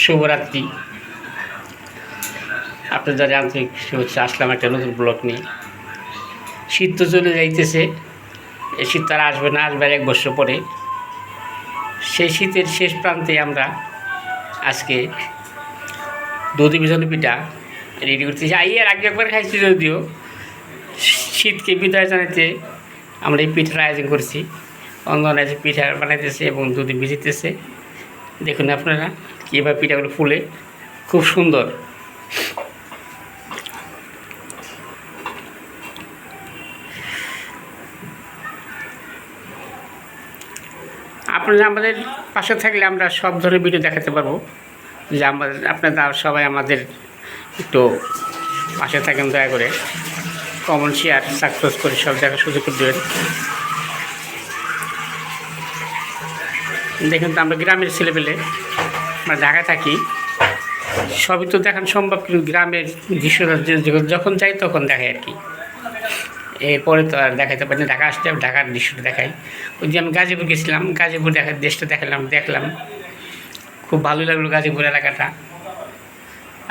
শুভরাত্রি। আপনাদের আন্তরিক শুভেচ্ছা। আসলাম একটা নতুন ব্লগ নিয়ে। শীত তো চলে যাইতেছে, এই শীত তার আসবে না, আসবে আর 1 বছর পরে। সেই শীতের শেষ প্রান্তে আমরা আজকে দধি ভিজানো পিঠা রেডি করতেছি। এর আগে একবার খাইছি, যদিও শীতকে বিদায় জানাতে আমরা এই পিঠার আয়োজন করছি। অন্ধনে যে পিঠা বানাইতেছে এবং দুধে ভিজিতেছে। দেখুন আপনারা কীভাবে পিঠাগুলো ফুলে, খুব সুন্দর। আপনারা আমাদের পাশে থাকলে আমরা সব ধরনের ভিডিও দেখাতে পারবো। যে আপনারা সবাই আমাদের একটু পাশে থাকেন, দয়া করে কমেন্ট, শেয়ার, সাবস্ক্রাইব করে সব দেখার সুযোগ করে দেবেন। দেখুন তো আমরা গ্রামের ছেলেপেলে, আমরা ঢাকায় থাকি, সবই তো দেখানো সম্ভব, কিন্তু গ্রামের দৃশ্যটা যখন যাই তখন দেখাই আর কি। এরপরে তো আর দেখাতে পারি না। ঢাকা আসতে ঢাকার দৃশ্যটা দেখাই। ওই যে আমি গাজীপুর গেছিলাম, গাজীপুর দেশটা দেখলাম, খুব ভালো লাগলো গাজীপুর এলাকাটা।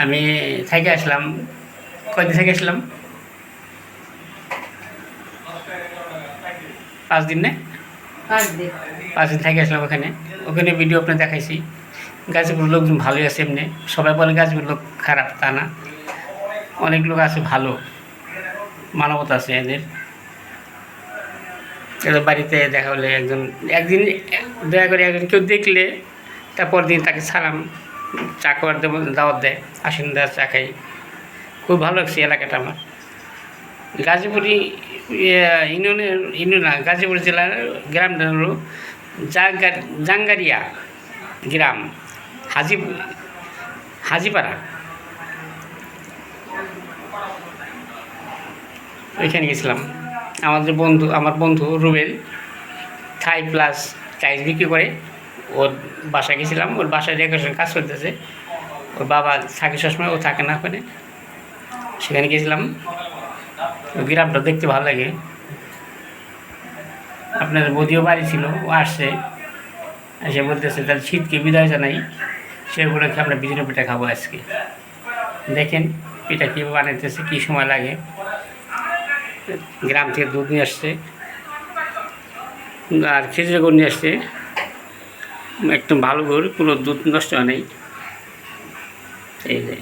আমি থেকে আসলাম, কয়দিন থেকে আসলাম, 5 দিন না, 5 দিন থেকে আসলাম। ওখানে ভিডিও আপনার দেখাইছি। গাজীপুর লোকজন ভালোই আছে এমনি। সবাই বলে গাজীপুর লোক খারাপ, তা না, অনেক লোক আছে ভালো, মানবতা আছে এদের। এদের বাড়িতে দেখা হলে একদিন দয়া করে একজন কেউ দেখলে তারপর দিন তাকে সালাম, চা খাওয়ার দাওয়াত দেয়, আসেন দেওয়ার চা খাই। খুব ভালো লাগছে এলাকাটা আমার। গাজীপুরি ইউনিয়ন না, গাজীপুর জেলার গ্রামটা হলো জাঙ্গারিয়া গ্রাম, হাজিপাড়া। ওইখানে গেছিলাম। আমার বন্ধু রুবেল থাই প্লাস টাইস বিক্রি করে, ওর বাসায় গেছিলাম। ওর বাসায় ডেকোরেশন কাজ করতেছে। ওর বাবা থাকে সবসময়, ও থাকে না ওখানে। সেখানে গেছিলাম। গ্রামটা দেখতে ভালো লাগে। আপনাদের বদিও বাড়ি ছিল, ও আসছে, এসে বলতেছে তাহলে শীতকে বিদায় জানাই। সেগুলোকে আমরা বিভিন্ন পিঠা খাবো আজকে। দেখেন পিঠা কীভাবে বানাইতেছে, কী সময় লাগে। গ্রাম থেকে দুধ নিয়ে আসছে আর খেজুরের গুড় নিয়ে আসছে, একটু ভালো গুড়, কোনো দুধ নষ্ট হয় নাই। এই যে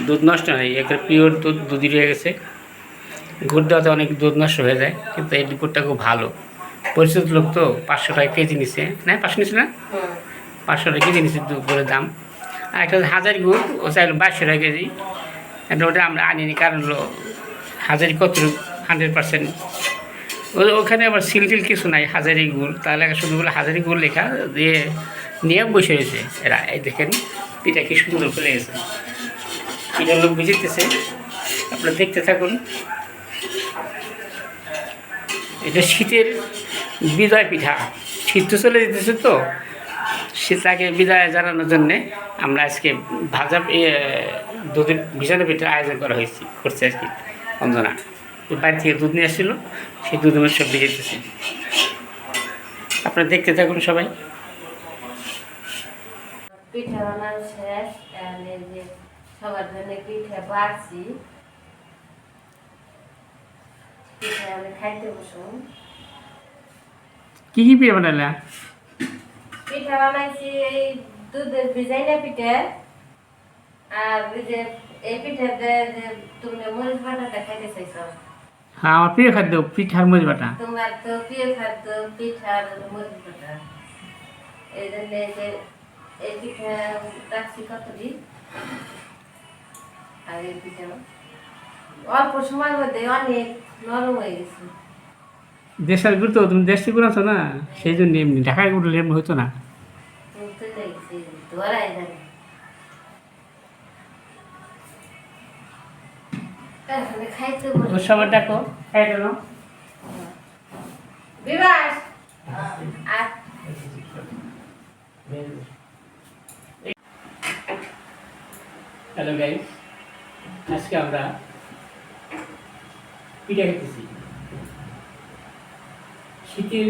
দুধ নষ্ট হয়, একটা পিওর দুধই রয়ে গেছে। গুড় দেওয়াতে অনেক দুধ নষ্ট হয়ে যায়, কিন্তু এই গুড়টা খুব ভালো। পরিচিত লোক তো, 500 টাকা কেজি নিচ্ছে না, 500 নিচ্ছে না, 500 টাকা কেজি নিচ্ছে গুড়ের দাম। আর একটা হাজারি গুড়, ও চাইলো 2200 টাকা কেজি। একটা ওটা আমরা আনিনি, কারণ হলো হাজারি কত 100%। ওখানে আবার সিলটিল কিছু নাই, হাজারি গুড়। তাহলে শুধু বলে হাজারি গুড় লেখা দিয়ে নিয়ে বসে রয়েছে এরা। এই দেখেন পিঠা কি সুন্দর ফেলে গেছে, পিঠার লোক ভিজিতেছে, আপনারা দেখতে থাকুন। এটা শীতের বিদায় পিঠা। শীত তো চলে যেতেছে, তো শীতটাকে বিদায় জানানোর জন্যে আমরা আজকে দুধের ভিজানো পিঠার আয়োজন করছে আর কি। অঞ্জনা বাড়ি থেকে দুধ নিয়ে আসছিলো, সেই দুধ আমরা সব ভিজেতেছি। আপনারা দেখতে থাকুন সবাই। পিঠা বানানো শেষ, সবার জন্য পিঠা বাড়ছি। পিঠা আমি খাইতে বসুন। কি পিঠা বানালা? পিঠা বানাইছি এই দুধের ভিজাইনা পিঠা, আর এই পিঠাতে যে তুমি মরিচ বাটাটা খাইতে চাইছো। হ্যাঁ, আমার প্রিয় খাদ্য পিঠার মরিচ বাটা। তোমার তো প্রিয় খাদ্য পিঠার মরিচ বাটা। এই জন্য এই পিঠা রাখছি কতদিন। আর এই পিঠা অল্প সময়ের মধ্যে অনেক নরম হয়ে গেছে। দেশের গুড় তো, তুমি দেশি গুড় আছো না, সেই জন্য এমনি। ঢাকার গুড় এমনি হতো না। সবাই দেখো, খাই গেল বিবাস। হ্যালো গাইস, আজকে আমরা পিঠা খেতেছি। শীতের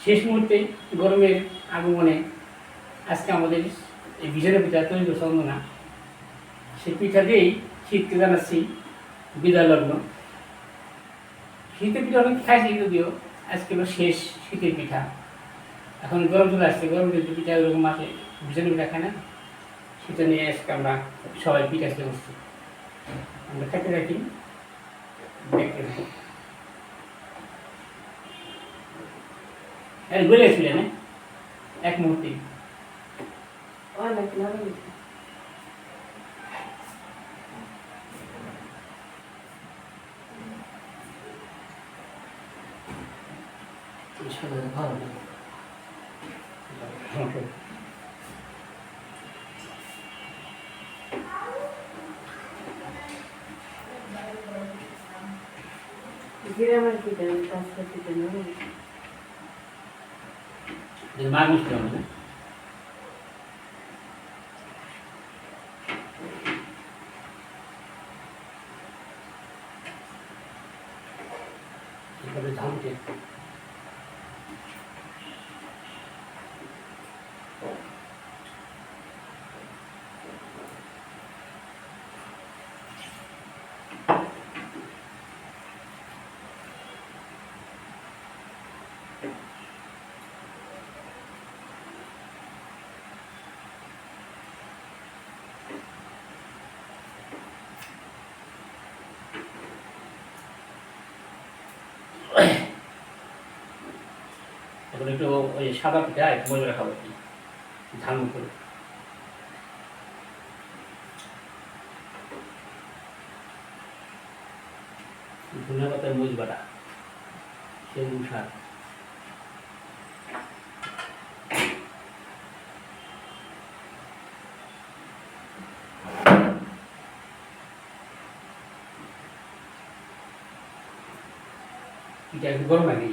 শেষ মুহূর্তে গরমের আগমনে আজকে আমাদের এই বিজয়ের পিঠা তৈরি করছে অন্ধনা, সেই পিঠা দিয়েই শীতকে জানাচ্ছি বিদায় লগ্ন। শীতের পিঠা অনেক খাইছি, যদিও আজকে হলো শেষ শীতের পিঠা। এখন গরম চলে আসছে, গরম কিন্তু পিঠা ওরকম আসে, বিজয়ের পিঠা খায় না, সেটা নিয়ে আজকে আমরা সবাই পিঠা খেতে বসছি। আমরা খেতে থাকি, দেখতে থাকি। বলেছিলেন এক মুহূর্তে অনেক ভালো ভালো গ্রামের পিঠা কাঁচা পিঠা নেই মা মিষ্টি হবে না, এভাবে ঝালকে এখন একটু ওই সাদা পিঠা একটু মজা খাবো, ঝাল মুখে ধনিয়া পাতার মরিচ বাটা, সেরকম স্বাদ। পিঠা একটু গরম লাগে।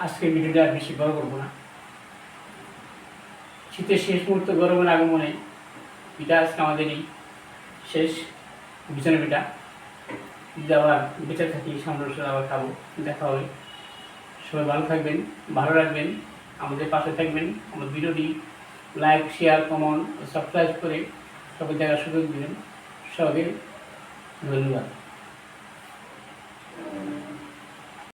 আজকের ভিডিওটা আর বেশি বড় করবো না। শীতের শেষ মুহূর্তে গরমের আগমনে পিঠা আজকে আমাদেরই শেষ বিছানা পিঠা। যদি আবার বেঁচে থাকি সামনে আবার খাবো, দেখা হবে। সবাই ভালো থাকবেন, ভালো রাখবেন, আমাদের পাশে থাকবেন। আমার ভিডিওটি লাইক, শেয়ার, কমেন্ট, সাবস্ক্রাইব করে সবাই দেখার সুযোগ দিবেন। সবাইকে ধন্যবাদ।